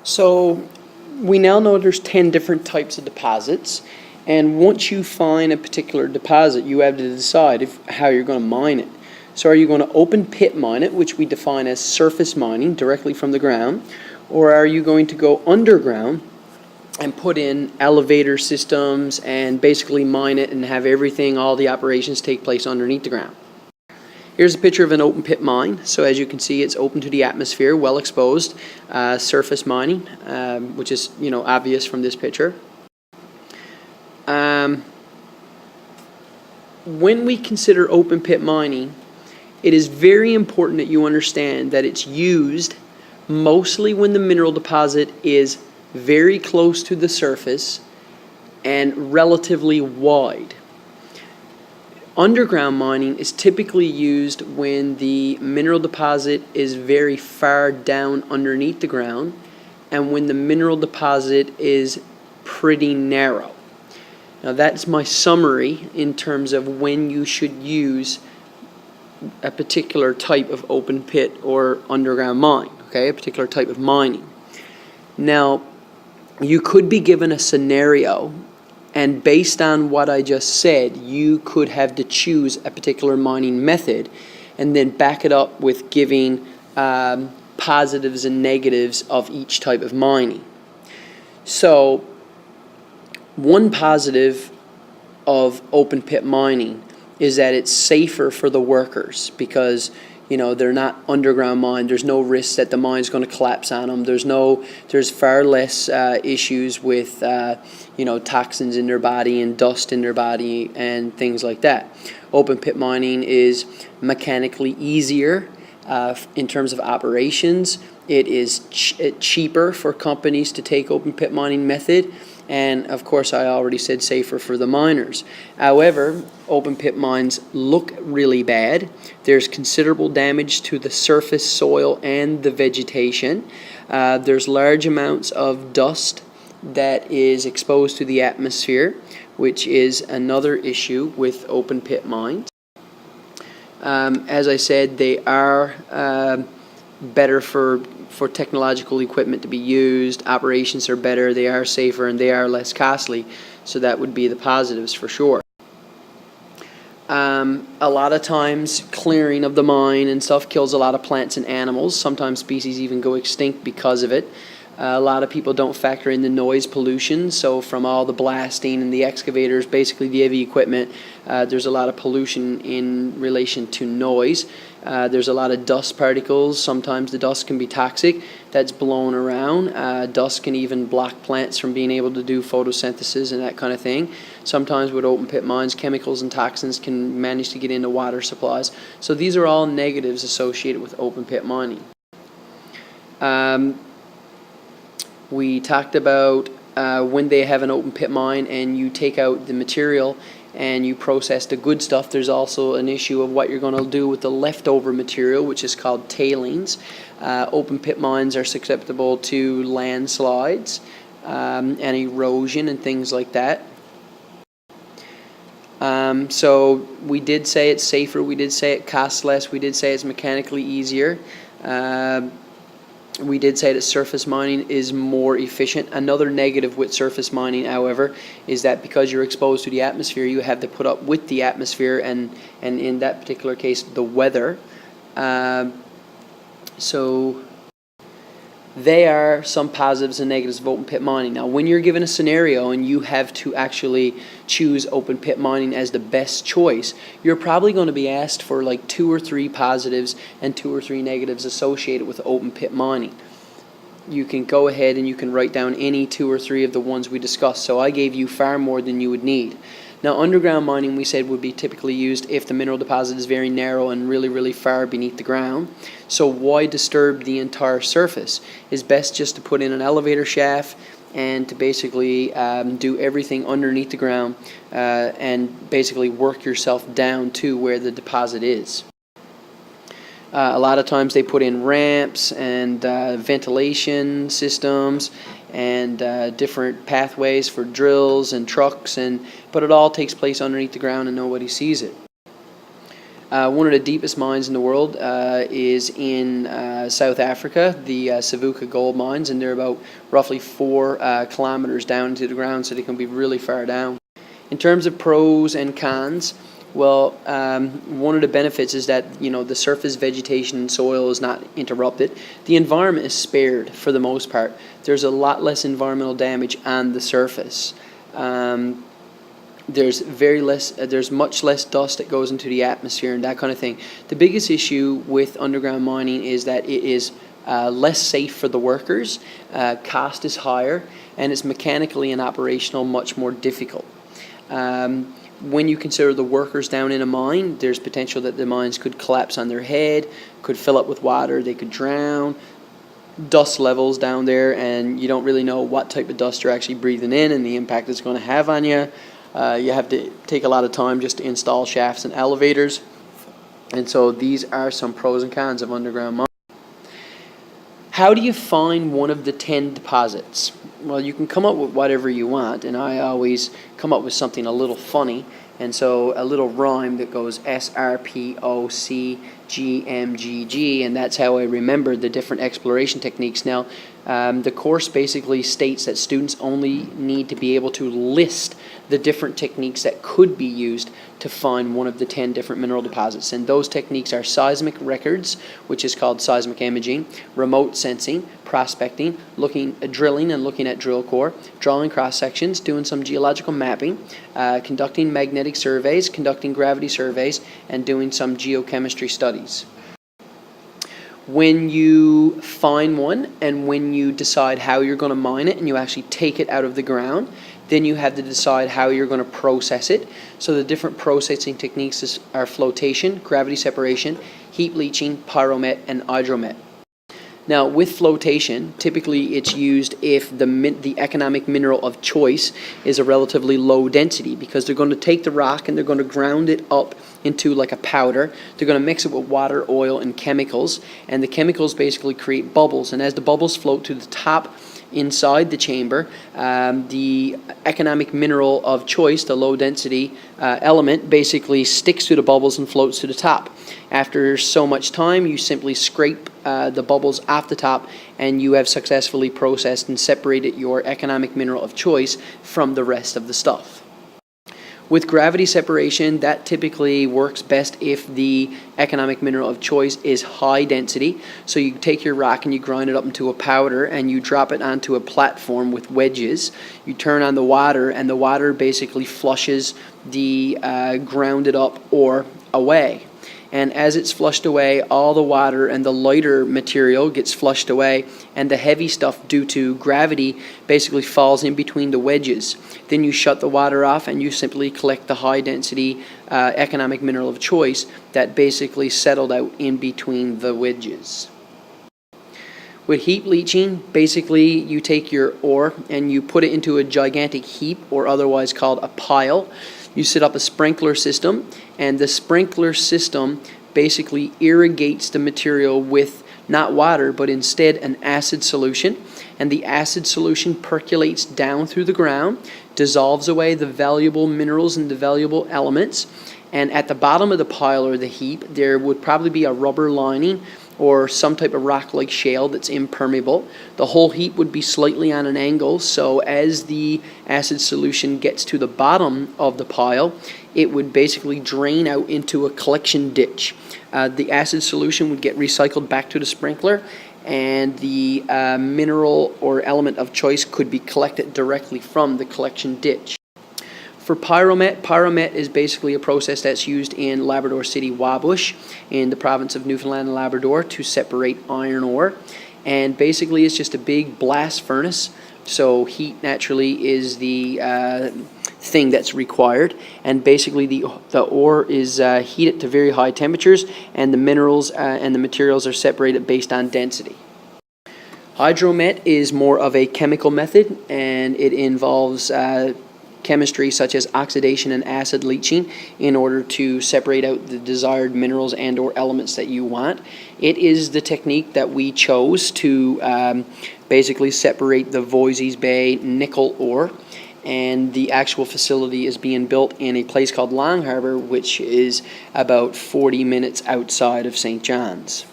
So we now know there's 10 different types of deposits, and once you find a particular deposit, you have to decide how you're going to mine it. So are you going to open pit mine it, which we define as surface mining directly from the ground, or are you going to go underground and put in elevator systems and basically mine it and have everything, all the operations take place underneath the ground? Here's a picture of an open pit mine. So as you can see, it's open to the atmosphere, well exposed, surface mining, which is obvious from this picture. When we consider open pit mining, it is very important that you understand that it's used mostly when the mineral deposit is very close to the surface and relatively wide. Underground mining is typically used when the mineral deposit is very far down underneath the ground and when the mineral deposit is pretty narrow. Now that's my summary in terms of when you should use a particular type of open pit or underground mine, okay, a particular type of mining. Now, you could be given a scenario, and based on what I just said, you could have to choose a particular mining method and then back it up with giving positives and negatives of each type of mining. So, one positive of open pit mining is that it's safer for the workers because they're not underground mine. There's no risk that the mine's going to collapse on them. There's far less issues with toxins in their body and dust in their body and things like that. Open pit mining is mechanically easier in terms of operations. It is cheaper for companies to take open pit mining method. And of course, I already said safer for the miners. However, open pit mines look really bad. There's considerable damage to the surface soil and the vegetation. There's large amounts of dust that is exposed to the atmosphere, which is another issue with open pit mines. As I said, they are better for technological equipment to be used. Operations are better, they are safer, and they are less costly. So that would be the positives for sure. A lot of times clearing of the mine and stuff kills a lot of plants and animals. Sometimes species even go extinct because of it. A lot of people don't factor in the noise pollution. So from all the blasting and the excavators, basically the heavy equipment, there's a lot of pollution in relation to noise. There's a lot of dust particles. Sometimes the dust can be toxic. That's blown around. Dust can even block plants from being able to do photosynthesis and that kind of thing. Sometimes with open pit mines, chemicals and toxins can manage to get into water supplies. So these are all negatives associated with open pit mining. We talked about when they have an open pit mine and you take out the material and you process the good stuff. There's also an issue of what you're going to do with the leftover material, which is called tailings. Open pit mines are susceptible to landslides and erosion and things like that. So we did say it's safer, we did say it costs less, we did say it's mechanically easier. We did say that surface mining is more efficient. Another negative with surface mining, however, is that because you're exposed to the atmosphere, you have to put up with the atmosphere and in that particular case, the weather. So they are some positives and negatives of open pit mining. Now, when you're given a scenario and you have to actually choose open pit mining as the best choice, you're probably going to be asked for like 2 or 3 positives and 2 or 3 negatives associated with open pit mining. You can go ahead and you can write down any 2 or 3 of the ones we discussed. So I gave you far more than you would need. Now, underground mining, we said, would be typically used if the mineral deposit is very narrow and really, really far beneath the ground. So why disturb the entire surface? It's best just to put in an elevator shaft and to basically do everything underneath the ground and basically work yourself down to where the deposit is. A lot of times they put in ramps and ventilation systems and different pathways for drills and trucks, but it all takes place underneath the ground and nobody sees it. One of the deepest mines in the world is in South Africa, the Savuka gold mines, and they're about roughly 4 kilometers down into the ground, so they can be really far down. In terms of pros and cons, well, one of the benefits is that, you know, the surface vegetation and soil is not interrupted. The environment is spared for the most part. There's a lot less environmental damage on the surface. There's much less dust that goes into the atmosphere and that kind of thing. The biggest issue with underground mining is that it is less safe for the workers, cost is higher, and it's mechanically and operational much more difficult. When you consider the workers down in a mine, there's potential that the mines could collapse on their head, could fill up with water, they could drown. Dust levels down there, and you don't really know what type of dust you're actually breathing in and the impact it's going to have on you. You have to take a lot of time just to install shafts and elevators. And so these are some pros and cons of underground mining. How do you find one of the 10 deposits? Well, you can come up with whatever you want, and I always come up with something a little funny. And so a little rhyme that goes SRPOCGMGG, and that's how I remember the different exploration techniques. Now, the course basically states that students only need to be able to list the different techniques that could be used to find one of the 10 different mineral deposits. And those techniques are seismic records, which is called seismic imaging, remote sensing, prospecting, drilling and looking at drill core, drawing cross sections, doing some geological mapping, conducting magnetic surveys, conducting gravity surveys, and doing some geochemistry studies. When you find one and when you decide how you're going to mine it and you actually take it out of the ground, then you have to decide how you're going to process it. So the different processing techniques are flotation, gravity separation, heap leaching, pyromet, and hydromet. Now, with flotation, typically it's used if the economic mineral of choice is a relatively low density, because they're going to take the rock and they're going to ground it up into like a powder. They're going to mix it with water, oil, and chemicals, and the chemicals basically create bubbles. And as the bubbles float to the top inside the chamber, the economic mineral of choice, the low density element, basically sticks to the bubbles and floats to the top. After so much time, you simply scrape the bubbles off the top, and you have successfully processed and separated your economic mineral of choice from the rest of the stuff. With gravity separation, that typically works best if the economic mineral of choice is high density. So you take your rock and you grind it up into a powder and you drop it onto a platform with wedges. You turn on the water, and the water basically flushes the grounded up ore away. And as it's flushed away, all the water and the lighter material gets flushed away, and the heavy stuff, due to gravity, basically falls in between the wedges. Then you shut the water off and you simply collect the high density economic mineral of choice that basically settled out in between the wedges. With heap leaching, basically you take your ore and you put it into a gigantic heap, or otherwise called a pile. You set up a sprinkler system, and the sprinkler system basically irrigates the material with not water, but instead an acid solution. And the acid solution percolates down through the ground, dissolves away the valuable minerals and the valuable elements. And at the bottom of the pile or the heap, there would probably be a rubber lining or some type of rock-like shale that's impermeable. The whole heap would be slightly on an angle, so as the acid solution gets to the bottom of the pile, it would basically drain out into a collection ditch. The acid solution would get recycled back to the sprinkler, and the mineral or element of choice could be collected directly from the collection ditch. For pyromet is basically a process that's used in Labrador City, Wabush, in the province of Newfoundland and Labrador, to separate iron ore. And basically it's just a big blast furnace, so heat naturally is the thing that's required. And basically the ore is heated to very high temperatures, and the minerals and the materials are separated based on density. Hydromet is more of a chemical method, and it involves chemistry such as oxidation and acid leaching in order to separate out the desired minerals and or elements that you want. It is the technique that we chose to basically separate the Voisey's Bay nickel ore. and the actual facility is being built in a place called Long Harbor, which is about 40 minutes outside of St. John's.